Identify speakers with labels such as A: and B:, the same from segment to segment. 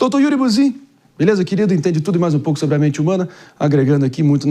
A: Doutor Yuri Buzyn, beleza, querido? Entende tudo e mais um pouco sobre a mente humana, agregando aqui muito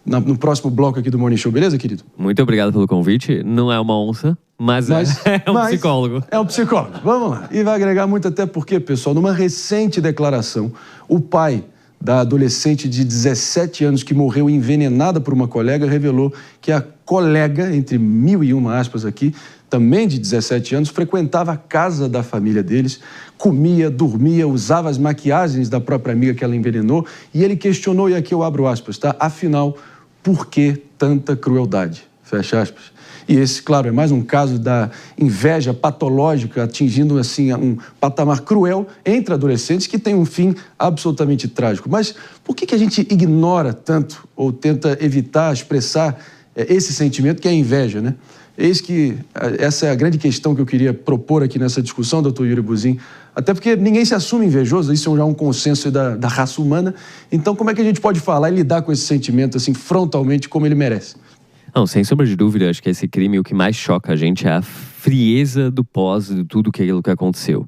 A: no próximo bloco aqui do Morning Show, beleza, querido?
B: Muito obrigado pelo convite. Não é uma onça, mas é um psicólogo.
A: É um psicólogo. Vamos lá. E vai agregar muito até porque, pessoal, numa recente declaração, o pai da adolescente de 17 anos que morreu envenenada por uma colega revelou que a colega, entre 1001 aspas aqui, também de 17 anos, frequentava a casa da família deles, comia, dormia, usava as maquiagens da própria amiga que ela envenenou, e ele questionou, e aqui eu abro aspas, tá? Afinal, por que tanta crueldade? Fecha aspas. E esse, claro, é mais um caso da inveja patológica atingindo, assim, um patamar cruel entre adolescentes que tem um fim absolutamente trágico. Mas por que a gente ignora tanto ou tenta evitar expressar esse sentimento que é a inveja, né? Eis que essa é a grande questão que eu queria propor aqui nessa discussão, doutor Yuri Buzyn, até porque ninguém se assume invejoso, isso já é um consenso da raça humana. Então, como é que a gente pode falar e lidar com esse sentimento, assim, frontalmente, como ele merece?
B: Não, sem sombra de dúvida, acho que esse crime, o que mais choca a gente é a frieza do pós de tudo aquilo que aconteceu.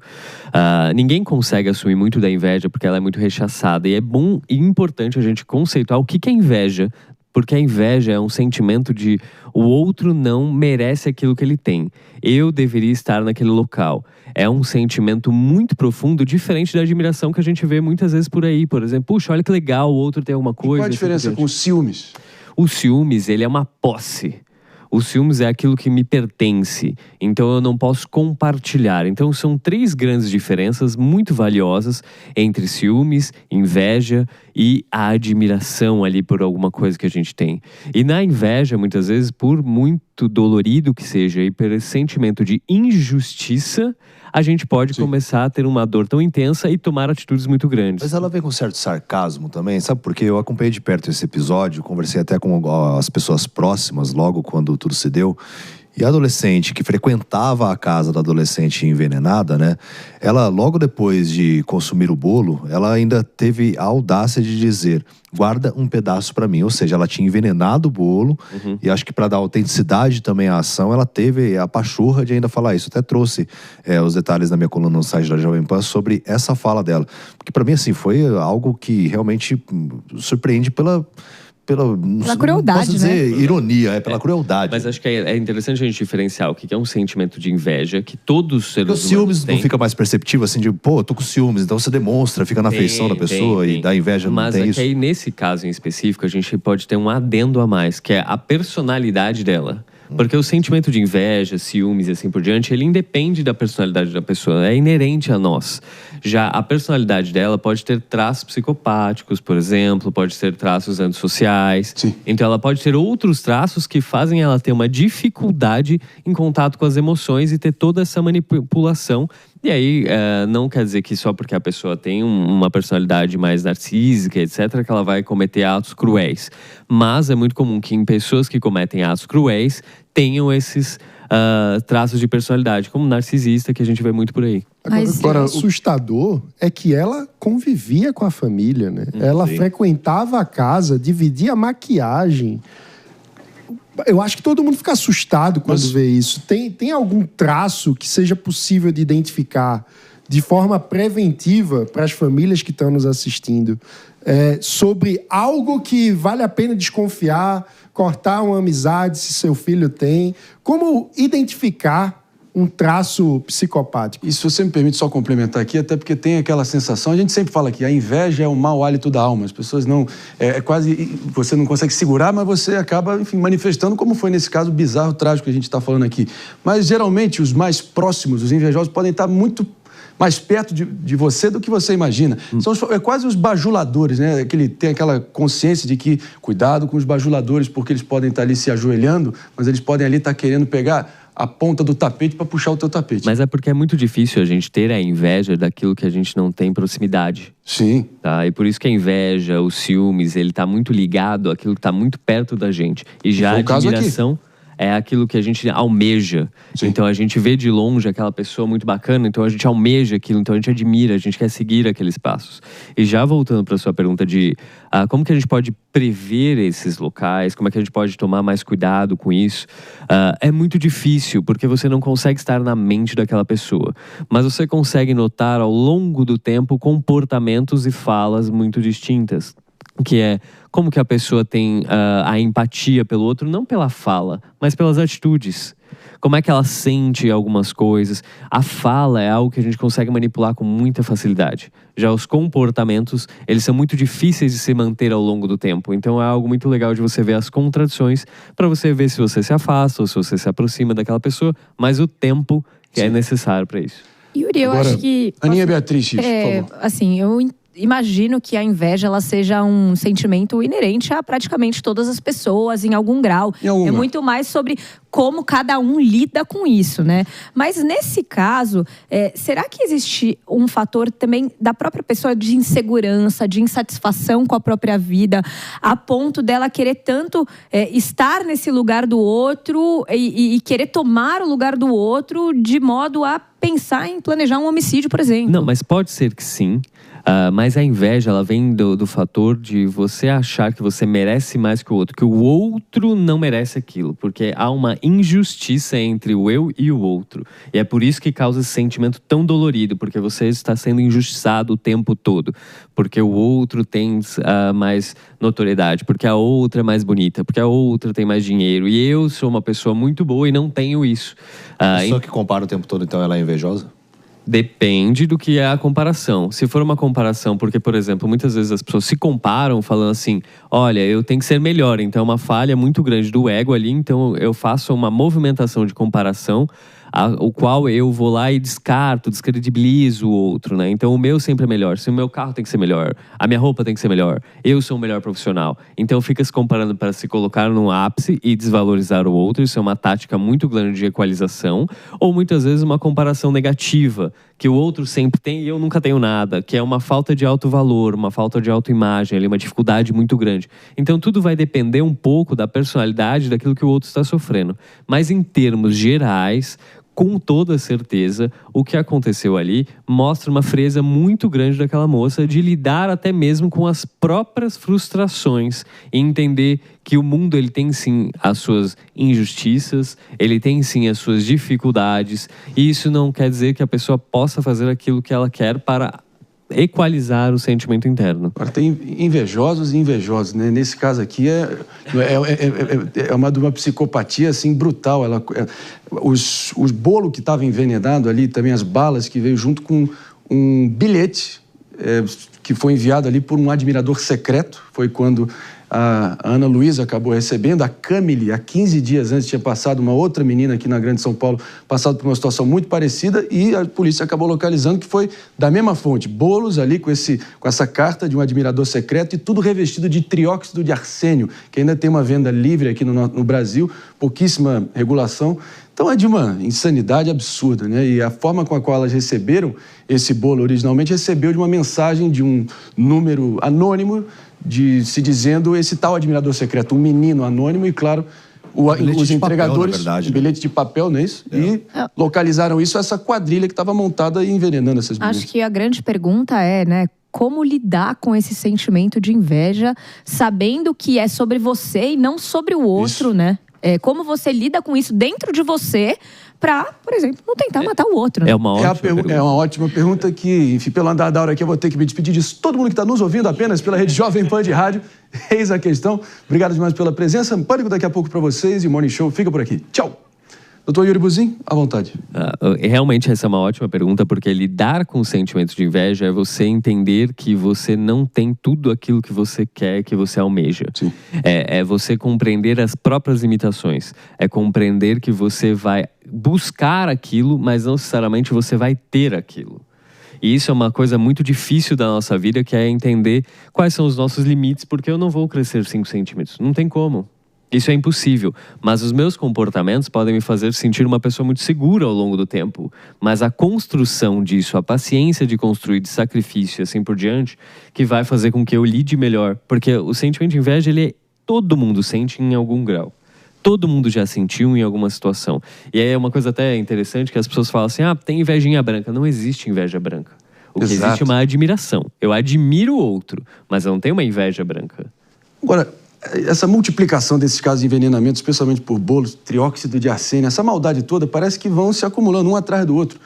B: Ninguém consegue assumir muito da inveja porque ela é muito rechaçada. E é bom e importante a gente conceituar o que é inveja, porque a inveja é um sentimento de o outro não merece aquilo que ele tem. Eu deveria estar naquele local. É um sentimento muito profundo, diferente da admiração que a gente vê muitas vezes por aí. Por exemplo, puxa, olha que legal, o outro tem alguma coisa.
A: E qual a diferença com os ciúmes?
B: O ciúmes, ele é uma posse. O ciúmes é aquilo que me pertence, então eu não posso compartilhar. Então são três grandes diferenças muito valiosas entre ciúmes, inveja e a admiração ali por alguma coisa que a gente tem. E na inveja, muitas vezes, por muito dolorido que seja e pelo sentimento de injustiça, a gente pode começar a ter uma dor tão intensa e tomar atitudes muito grandes.
C: Mas ela vem com certo sarcasmo também, sabe? Porque eu acompanhei de perto esse episódio, conversei até com as pessoas próximas logo quando tudo se deu. E a adolescente que frequentava a casa da adolescente envenenada, né? Ela, logo depois de consumir o bolo, ela ainda teve a audácia de dizer: guarda um pedaço pra mim. Ou seja, ela tinha envenenado o bolo. E acho que pra dar autenticidade também à ação, ela teve a pachorra de ainda falar isso. Até trouxe os detalhes na minha coluna no site da Jovem Pan sobre essa fala dela. Porque pra mim, assim, foi algo que realmente surpreende pela
D: crueldade,
C: posso dizer,
D: né?
C: Ironia, pela crueldade.
B: Mas acho que é interessante a gente diferenciar o que é um sentimento de inveja, que todos os seres humanos
C: têm. O ciúmes
B: têm.
C: não fica mais perceptivo, assim, de, pô, eu tô com ciúmes, então você demonstra, fica na afeição da pessoa e da inveja não tem isso.
B: Mas aí, nesse caso em específico, a gente pode ter um adendo a mais, que é a personalidade dela. Porque o sentimento de inveja, ciúmes e assim por diante, ele independe da personalidade da pessoa, é inerente a nós. Já a personalidade dela pode ter traços psicopáticos, por exemplo, pode ter traços antissociais.
A: Sim.
B: Então ela pode ter outros traços que fazem ela ter uma dificuldade em contato com as emoções e ter toda essa manipulação. E aí, não quer dizer que só porque a pessoa tem uma personalidade mais narcísica, etc., que ela vai cometer atos cruéis. Mas é muito comum que em pessoas que cometem atos cruéis tenham esses traços de personalidade, como narcisista, que a gente vê muito por aí.
E: Agora, o assustador é que ela convivia com a família, né? Ela frequentava a casa, dividia a maquiagem. Eu acho que todo mundo fica assustado quando vê isso. Tem algum traço que seja possível de identificar de forma preventiva para as famílias que estão nos assistindo sobre algo que vale a pena desconfiar, cortar uma amizade se seu filho tem? Como identificar um traço psicopático?
A: E se você me permite só complementar aqui, até porque tem aquela sensação, a gente sempre fala que a inveja é o mau hálito da alma, as pessoas não, quase, você não consegue segurar, mas você acaba, enfim, manifestando, como foi nesse caso bizarro, trágico que a gente está falando aqui. Mas geralmente os mais próximos, os invejosos, podem estar muito mais perto de você do que você imagina. São quase os bajuladores, né? Tem aquela consciência de que cuidado com os bajuladores, porque eles podem estar ali se ajoelhando, mas eles podem ali estar querendo pegar a ponta do tapete para puxar o teu tapete.
B: Mas é porque é muito difícil a gente ter a inveja daquilo que a gente não tem proximidade.
A: Sim.
B: Tá? E por isso que a inveja, os ciúmes, ele tá muito ligado àquilo que tá muito perto da gente. E já a admiração é aquilo que a gente almeja.
A: Sim.
B: Então a gente vê de longe aquela pessoa muito bacana, então a gente almeja aquilo, então a gente admira, a gente quer seguir aqueles passos. E já voltando para a sua pergunta de como que a gente pode prever esses locais, como é que a gente pode tomar mais cuidado com isso, é muito difícil, porque você não consegue estar na mente daquela pessoa. Mas você consegue notar ao longo do tempo comportamentos e falas muito distintas. Que é como que a pessoa tem a empatia pelo outro, não pela fala, mas pelas atitudes. Como é que ela sente algumas coisas. A fala é algo que a gente consegue manipular com muita facilidade. Já os comportamentos, eles são muito difíceis de se manter ao longo do tempo. Então é algo muito legal de você ver as contradições, para você ver se você se afasta ou se você se aproxima daquela pessoa, mas o tempo que é necessário para isso.
D: Yuri, eu
A: Agora,
D: acho que...
A: Aninha Beatriz, por favor.
D: Assim, eu imagino que a inveja ela seja um sentimento inerente a praticamente todas as pessoas, em algum grau. É muito mais sobre como cada um lida com isso, né? Mas nesse caso, será que existe um fator também da própria pessoa de insegurança, de insatisfação com a própria vida, a ponto dela querer tanto estar nesse lugar do outro e querer tomar o lugar do outro de modo a pensar em planejar um homicídio, por exemplo?
B: Não, mas pode ser que sim. Mas a inveja, ela vem do fator de você achar que você merece mais que o outro, que o outro não merece aquilo, porque há uma injustiça entre o eu e o outro. E é por isso que causa esse sentimento tão dolorido, porque você está sendo injustiçado o tempo todo, porque o outro tem mais notoriedade, porque a outra é mais bonita, porque a outra tem mais dinheiro, e eu sou uma pessoa muito boa e não tenho isso.
C: A pessoa que compara o tempo todo, então, ela é invejosa?
B: Depende do que é a comparação. Se for uma comparação, porque, por exemplo, muitas vezes as pessoas se comparam falando assim, olha, eu tenho que ser melhor, então é uma falha muito grande do ego ali, então eu faço uma movimentação de comparação, o qual eu vou lá e descredibilizo o outro, né? Então o meu sempre é melhor, se o meu carro tem que ser melhor, a minha roupa tem que ser melhor, eu sou o melhor profissional. Então fica se comparando para se colocar no ápice e desvalorizar o outro, isso é uma tática muito grande de equalização, ou muitas vezes uma comparação negativa, que o outro sempre tem e eu nunca tenho nada, que é uma falta de autovalor, uma falta de autoimagem, ali, uma dificuldade muito grande. Então tudo vai depender um pouco da personalidade daquilo que o outro está sofrendo. Mas em termos gerais, com toda certeza, o que aconteceu ali mostra uma frieza muito grande daquela moça de lidar até mesmo com as próprias frustrações e entender que o mundo ele tem sim as suas injustiças, ele tem sim as suas dificuldades, e isso não quer dizer que a pessoa possa fazer aquilo que ela quer para equalizar o sentimento interno.
A: Agora, tem invejosos e invejosos, né? Nesse caso aqui é uma psicopatia assim brutal. Os bolo que estava envenenado ali, também as balas que veio junto com um bilhete que foi enviado ali por um admirador secreto. Foi quando a Ana Luísa acabou recebendo. A Camille, há 15 dias antes, tinha passado uma outra menina aqui na Grande São Paulo, passado por uma situação muito parecida, e a polícia acabou localizando que foi da mesma fonte. Bolos ali com essa carta de um admirador secreto e tudo revestido de trióxido de arsênio, que ainda tem uma venda livre aqui no Brasil, pouquíssima regulação. Então é de uma insanidade absurda, né? E a forma com a qual elas receberam esse bolo originalmente recebeu de uma mensagem de um número anônimo, se dizendo esse tal admirador secreto, um menino anônimo, e claro, os entregadores,
C: papel, verdade,
A: bilhete de papel, não é isso? E localizaram isso, essa quadrilha que estava montada e envenenando essas meninas.
D: Acho que a grande pergunta é, né, como lidar com esse sentimento de inveja, sabendo que é sobre você e não sobre o outro, né? Como você lida com isso dentro de você para, por exemplo, não tentar matar o outro. Né?
B: É uma
A: ótima pergunta que, enfim, pelo andar da hora aqui, eu vou ter que me despedir disso. Todo mundo que está nos ouvindo apenas pela Rede Jovem Pan de Rádio, eis a questão. Obrigado demais pela presença. Pânico daqui a pouco para vocês e o Morning Show fica por aqui. Tchau! Doutor Yuri Buzyn, à vontade.
B: Realmente essa é uma ótima pergunta, porque lidar com sentimentos de inveja é você entender que você não tem tudo aquilo que você quer, que você almeja.
A: Sim.
B: É você compreender as próprias limitações. É compreender que você vai buscar aquilo, mas não necessariamente você vai ter aquilo. E isso é uma coisa muito difícil da nossa vida, que é entender quais são os nossos limites, porque eu não vou crescer 5 centímetros. Não tem como. Isso é impossível, mas os meus comportamentos podem me fazer sentir uma pessoa muito segura ao longo do tempo. Mas a construção disso, a paciência de construir, de sacrifício e assim por diante, que vai fazer com que eu lide melhor. Porque o sentimento de inveja, todo mundo sente em algum grau. todo mundo já sentiu em alguma situação. E aí é uma coisa até interessante que as pessoas falam assim, tem invejinha branca. Não existe inveja branca. O que existe é uma admiração. Eu admiro o outro, mas eu não tenho uma inveja branca.
A: Agora, essa multiplicação desses casos de envenenamento, especialmente por bolos, trióxido de arsênio, essa maldade toda, parece que vão se acumulando um atrás do outro.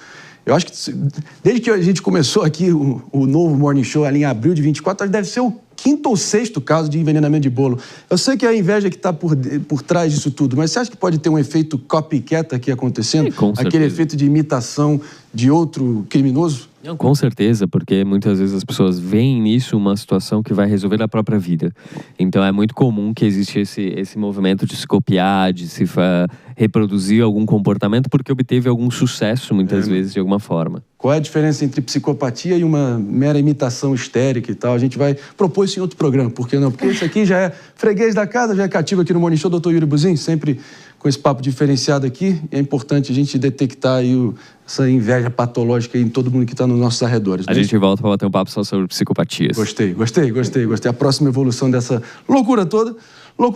A: Eu acho que, desde que a gente começou aqui o novo Morning Show, ali em abril de 24, deve ser o 5º ou 6º caso de envenenamento de bolo. Eu sei que é a inveja que está por trás disso tudo, mas você acha que pode ter um efeito copycat aqui acontecendo? Aquele efeito de imitação de outro criminoso?
B: Não, com certeza, porque muitas vezes as pessoas veem nisso uma situação que vai resolver a própria vida. Então é muito comum que existe esse movimento de se copiar, de se reproduzir algum comportamento porque obteve algum sucesso, muitas vezes, de alguma forma.
A: Qual é a diferença entre psicopatia e uma mera imitação histérica e tal? A gente vai propor isso em outro programa, por que não? Porque esse aqui já é freguês da casa, já é cativo aqui no Morning Show, Dr. Yuri Buzyn, sempre com esse papo diferenciado aqui. É importante a gente detectar aí essa inveja patológica em todo mundo que está nos nossos arredores.
B: A gente volta para bater um papo só sobre psicopatias.
A: Gostei. A próxima evolução dessa loucura toda.